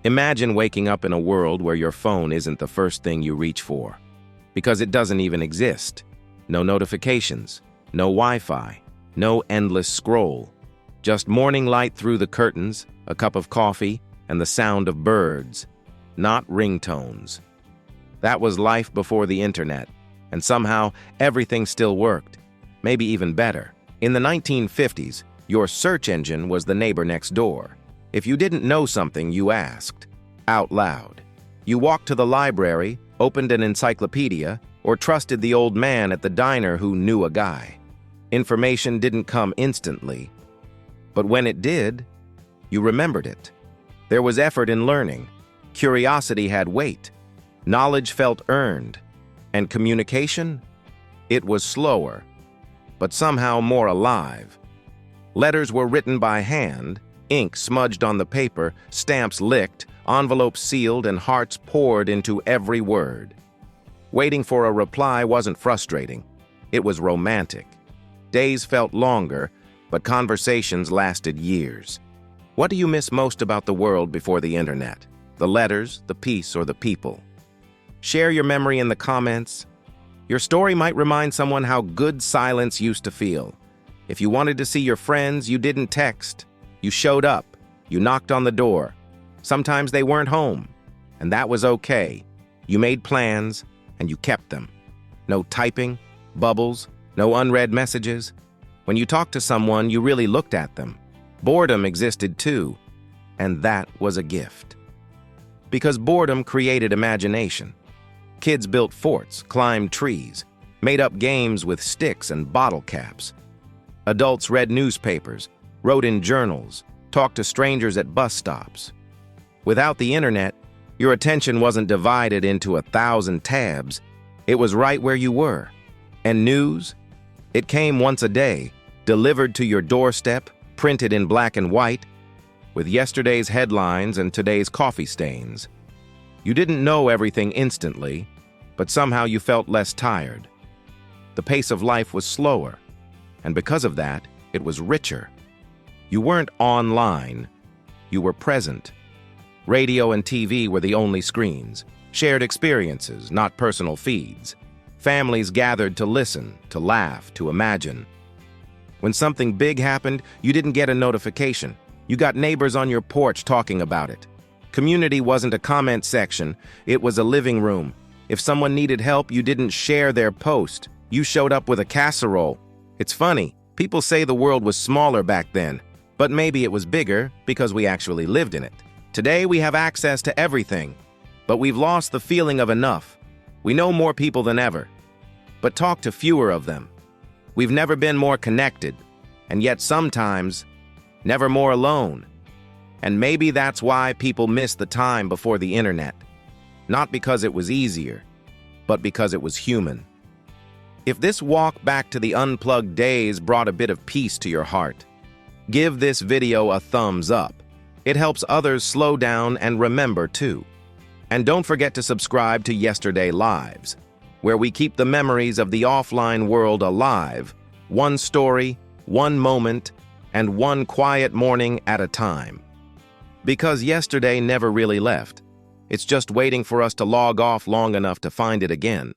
Imagine waking up in a world where your phone isn't the first thing you reach for, because it doesn't even exist. No notifications, no Wi-Fi, no endless scroll. Just morning light through the curtains, a cup of coffee, and the sound of birds, not ringtones. That was life before the internet, and somehow everything still worked, maybe even better. In the 1950s, your search engine was the neighbor next door. If you didn't know something, you asked, out loud. You walked to the library, opened an encyclopedia, or trusted the old man at the diner who knew a guy. Information didn't come instantly, but when it did, you remembered it. There was effort in learning, curiosity had weight, knowledge felt earned, and communication? It was slower, but somehow more alive. Letters were written by hand, ink smudged on the paper, stamps licked, envelopes sealed, and hearts poured into every word. Waiting for a reply wasn't frustrating. It was romantic. Days felt longer, but conversations lasted years. What do you miss most about the world before the internet? The letters, the peace, or the people? Share your memory in the comments. Your story might remind someone how good silence used to feel. If you wanted to see your friends, you didn't text. You showed up. You knocked on the door. Sometimes they weren't home, and that was okay. You made plans, and you kept them. No typing, bubbles, no unread messages. When you talked to someone, you really looked at them. Boredom existed too, and that was a gift. Because boredom created imagination. Kids built forts, climbed trees, made up games with sticks and bottle caps. Adults read newspapers, wrote in journals, talked to strangers at bus stops. Without the internet, your attention wasn't divided into 1,000 tabs. It was right where you were. And news? It came once a day, delivered to your doorstep, printed in black and white, with yesterday's headlines and today's coffee stains. You didn't know everything instantly, but somehow you felt less tired. The pace of life was slower, and because of that, it was richer. You weren't online, you were present. Radio and TV were the only screens, shared experiences, not personal feeds. Families gathered to listen, to laugh, to imagine. When something big happened, you didn't get a notification. You got neighbors on your porch talking about it. Community wasn't a comment section, it was a living room. If someone needed help, you didn't share their post. You showed up with a casserole. It's funny, people say the world was smaller back then, but maybe it was bigger because we actually lived in it. Today we have access to everything, but we've lost the feeling of enough. We know more people than ever, but talk to fewer of them. We've never been more connected, and yet sometimes, never more alone. And maybe that's why people miss the time before the internet. Not because it was easier, but because it was human. If this walk back to the unplugged days brought a bit of peace to your heart, give this video a thumbs up. It helps others slow down and remember too. And don't forget to subscribe to Yesterday Lives, where we keep the memories of the offline world alive, one story, one moment, and one quiet morning at a time. Because yesterday never really left. It's just waiting for us to log off long enough to find it again.